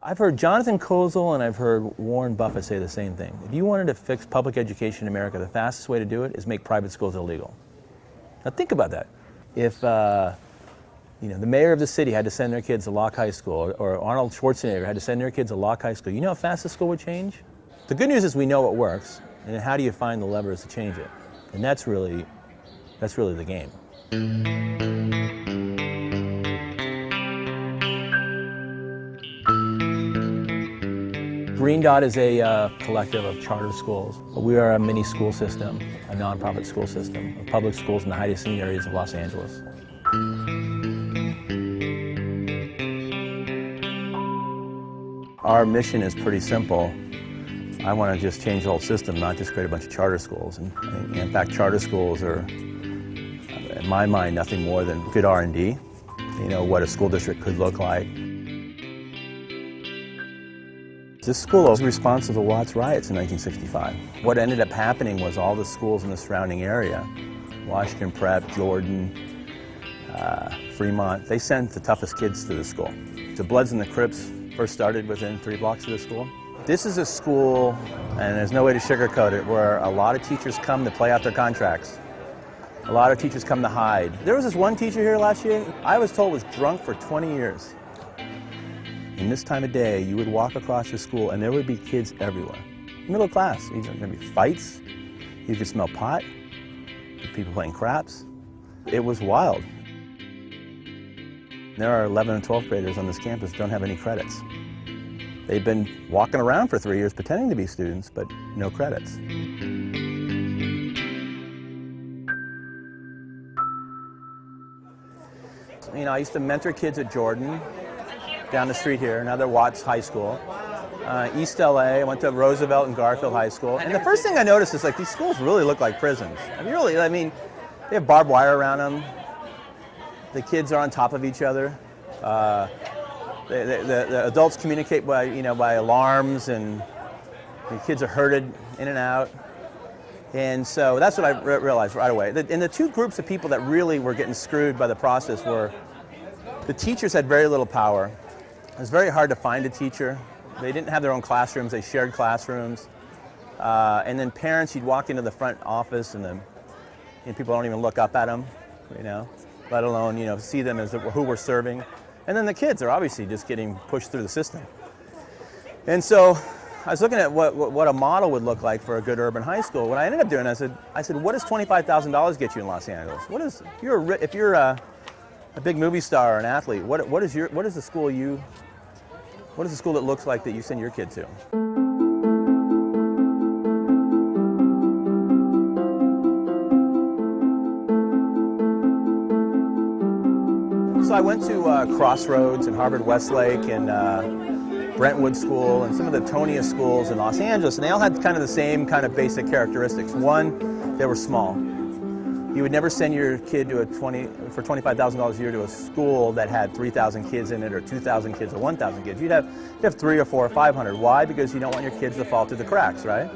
I've heard Jonathan Kozol and I've heard Warren Buffett say the same thing. If you wanted to fix public education in America, the fastest way to do it is make private schools illegal. Now think about that. If the mayor of the city had to send their kids to Locke High School, or Arnold Schwarzenegger had to send their kids to Locke High School, you know how fast the school would change? The good news is we know it works, and how do you find the levers to change it? And that's really the game. Green Dot is a collective of charter schools. We are a mini school system, a nonprofit school system of public schools in the highest seen areas of Los Angeles. Our mission is pretty simple. I want to just change the whole system, not just create a bunch of charter schools. And in fact, charter schools are, in my mind, nothing more than good R&D. You know, what a school district could look like. This school was responsible for the Watts riots in 1965. What ended up happening was all the schools in the surrounding area, Washington Prep, Jordan, Fremont, they sent the toughest kids to the school. The Bloods and the Crips first started within 3 blocks of the school. This is a school, and there's no way to sugarcoat it, where a lot of teachers come to play out their contracts. A lot of teachers come to hide. There was this one teacher here last year, I was told was drunk for 20 years. In this time of day, you would walk across the school and there would be kids everywhere. Middle class, there would be fights, you could smell pot, people playing craps. It was wild. There are 11 and 12th graders on this campus who don't have any credits. They've been walking around for 3 years pretending to be students, but no credits. You know, I used to mentor kids at Jordan, down the street here, another Watts High School. East LA, I went to Roosevelt and Garfield High School. And the first thing I noticed is like these schools really look like prisons. I mean, they have barbed wire around them. The kids are on top of each other. The adults communicate by alarms, and the kids are herded in and out. And so that's what I realized right away. And the 2 groups of people that really were getting screwed by the process were the teachers had very little power. It was very hard to find a teacher. They didn't have their own classrooms, they shared classrooms. And then parents, you'd walk into the front office and people don't even look up at them, let alone, see them as who we're serving. And then the kids are obviously just getting pushed through the system. And so I was looking at what a model would look like for a good urban high school. What I ended up doing, I said, what does $25,000 get you in Los Angeles? If you're a big movie star or an athlete, what is the school that looks like that you send your kid to? So I went to Crossroads and Harvard Westlake and Brentwood School and some of the Tonia schools in Los Angeles, and they all had kind of the same kind of basic characteristics. One, they were small. You would never send your kid for $25,000 a year to a school that had 3,000 kids in it, or 2,000 kids, or 1,000 kids. You'd have 3 or 4 or 500. Why? Because you don't want your kids to fall through the cracks, right?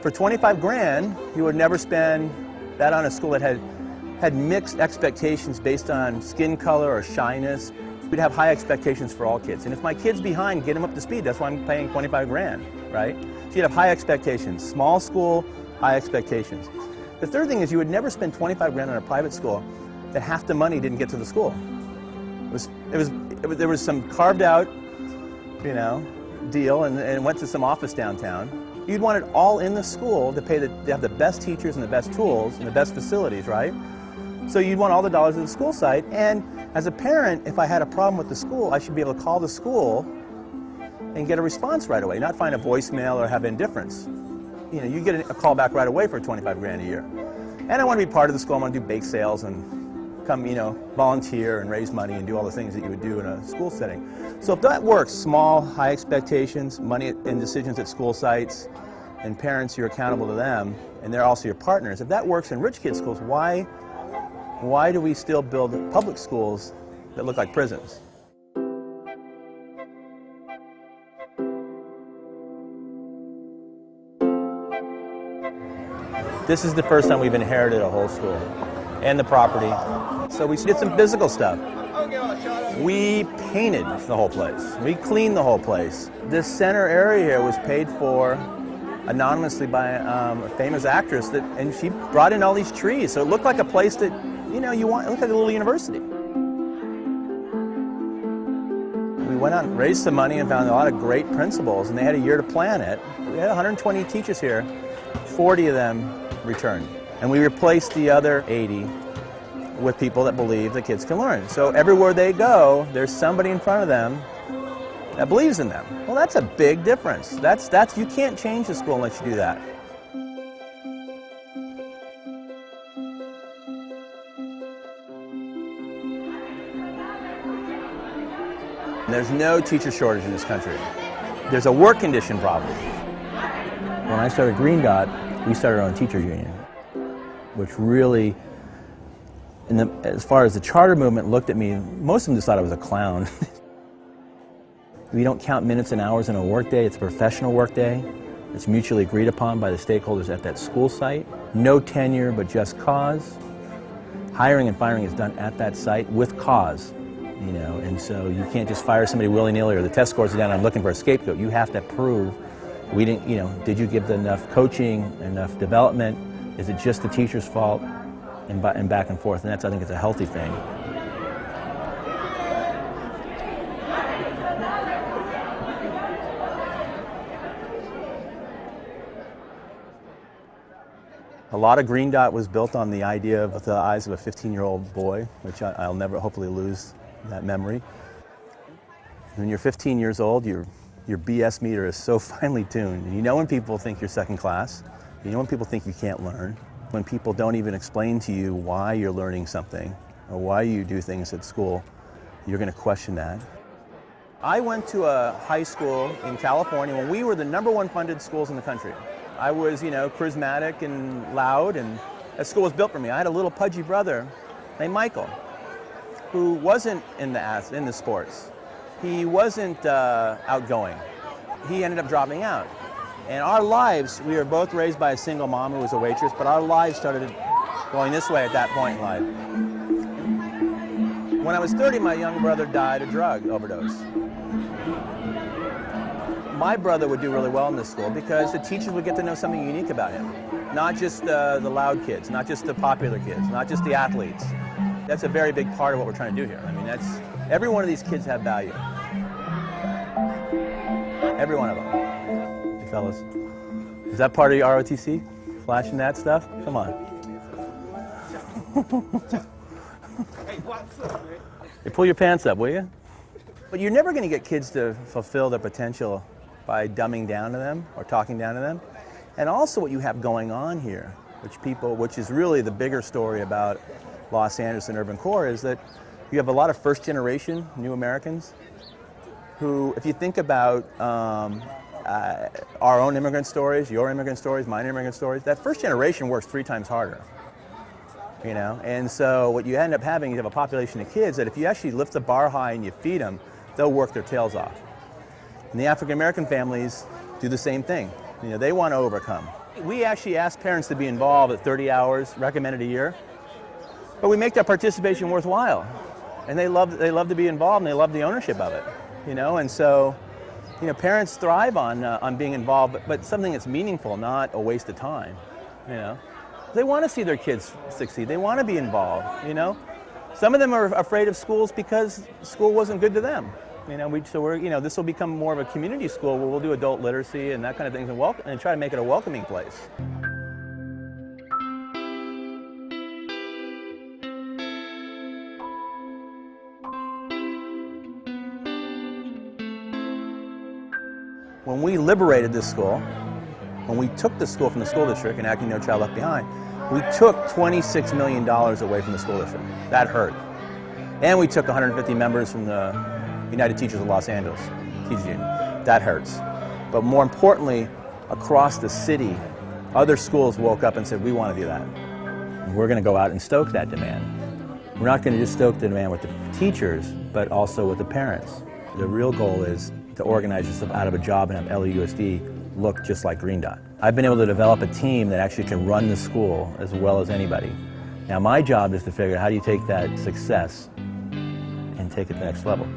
For 25 grand, you would never spend that on a school that had mixed expectations based on skin color or shyness. We'd have high expectations for all kids. And if my kid's behind, get him up to speed. That's why I'm paying 25 grand, right? So you'd have high expectations. Small school, high expectations. The third thing is you would never spend 25 grand on a private school that half the money didn't get to the school. There was some carved out, deal, and it went to some office downtown. You'd want it all in the school to have the best teachers and the best tools and the best facilities, right? So you'd want all the dollars at the school site. And as a parent, if I had a problem with the school, I should be able to call the school and get a response right away, not find a voicemail or have indifference. You get a call back right away for 25 grand a year. And I want to be part of the school. I want to do bake sales and come, volunteer and raise money and do all the things that you would do in a school setting. So if that works, small, high expectations, money and decisions at school sites, and parents, you're accountable to them, and they're also your partners. If that works in rich kids' schools, why do we still build public schools that look like prisons? This is the first time we've inherited a whole school and the property. So we did some physical stuff. We painted the whole place. We cleaned the whole place. This center area here was paid for anonymously by a famous actress, and she brought in all these trees, so it looked like a place that, it looked like a little university. We went out and raised some money and found a lot of great principals, and they had a year to plan it. We had 120 teachers here. 40 of them returned, and we replaced the other 80 with people that believe the kids can learn. So everywhere they go, there's somebody in front of them that believes in them. Well, that's a big difference. That's you can't change the school unless you do that. There's no teacher shortage in this country. There's a work condition problem. When I started Green Dot, we started our own teachers union, which really, as far as the charter movement looked at me, most of them just thought I was a clown. We don't count minutes and hours in a workday. It's a professional workday. It's mutually agreed upon by the stakeholders at that school site. No tenure, but just cause. Hiring and firing is done at that site with cause, and so you can't just fire somebody willy-nilly or the test scores are down and I'm looking for a scapegoat. You have to prove we didn't, did you give them enough coaching, enough development? Is it just the teacher's fault? And back and forth, and I think it's a healthy thing. A lot of Green Dot was built on the idea of the eyes of a 15-year-old boy, which I'll never hopefully lose that memory. When you're 15 years old, your BS meter is so finely tuned. And when people think you're second class, when people think you can't learn, when people don't even explain to you why you're learning something or why you do things at school, you're going to question that. I went to a high school in California when we were the #1 funded schools in the country. I was, charismatic and loud, and that school was built for me. I had a little pudgy brother named Michael who wasn't in the sports. He wasn't outgoing. He ended up dropping out. And our lives, we were both raised by a single mom who was a waitress, but our lives started going this way at that point in life. When I was 30, my young brother died of drug overdose. My brother would do really well in this school because the teachers would get to know something unique about him. Not just the loud kids, not just the popular kids, not just the athletes. That's a very big part of what we're trying to do here. Every one of these kids have value. Every one of them. Fellas, is that part of your ROTC? Flashing that stuff? Come on. Hey, pull your pants up, will you? But you're never going to get kids to fulfill their potential by dumbing down to them or talking down to them. And also what you have going on here, which is really the bigger story about Los Angeles and urban core, is that you have a lot of first generation new Americans who, if you think about our own immigrant stories, your immigrant stories, mine immigrant stories, that first generation works 3 times harder, And so what you end up having is you have a population of kids that if you actually lift the bar high and you feed them, they'll work their tails off. And the African American families do the same thing. They want to overcome. We actually ask parents to be involved at 30 hours recommended a year, but we make that participation worthwhile. And they love to be involved, and they love the ownership of it, And so, parents thrive on being involved, but something that's meaningful, not a waste of time, They want to see their kids succeed. They want to be involved, Some of them are afraid of schools because school wasn't good to them. This will become more of a community school where we'll do adult literacy and that kind of things and try to make it a welcoming place. When we liberated this school, when we took the school from the school district and acting No Child Left Behind, we took $26 million away from the school district. That hurt. And we took 150 members from the United Teachers of Los Angeles, Teachers Union. That hurts. But more importantly, across the city, other schools woke up and said, we want to do that. And we're going to go out and stoke that demand. We're not going to just stoke the demand with the teachers, but also with the parents. The real goal is to organize yourself out of a job and have LAUSD look just like Green Dot. I've been able to develop a team that actually can run the school as well as anybody. Now my job is to figure out how do you take that success take it to the next level.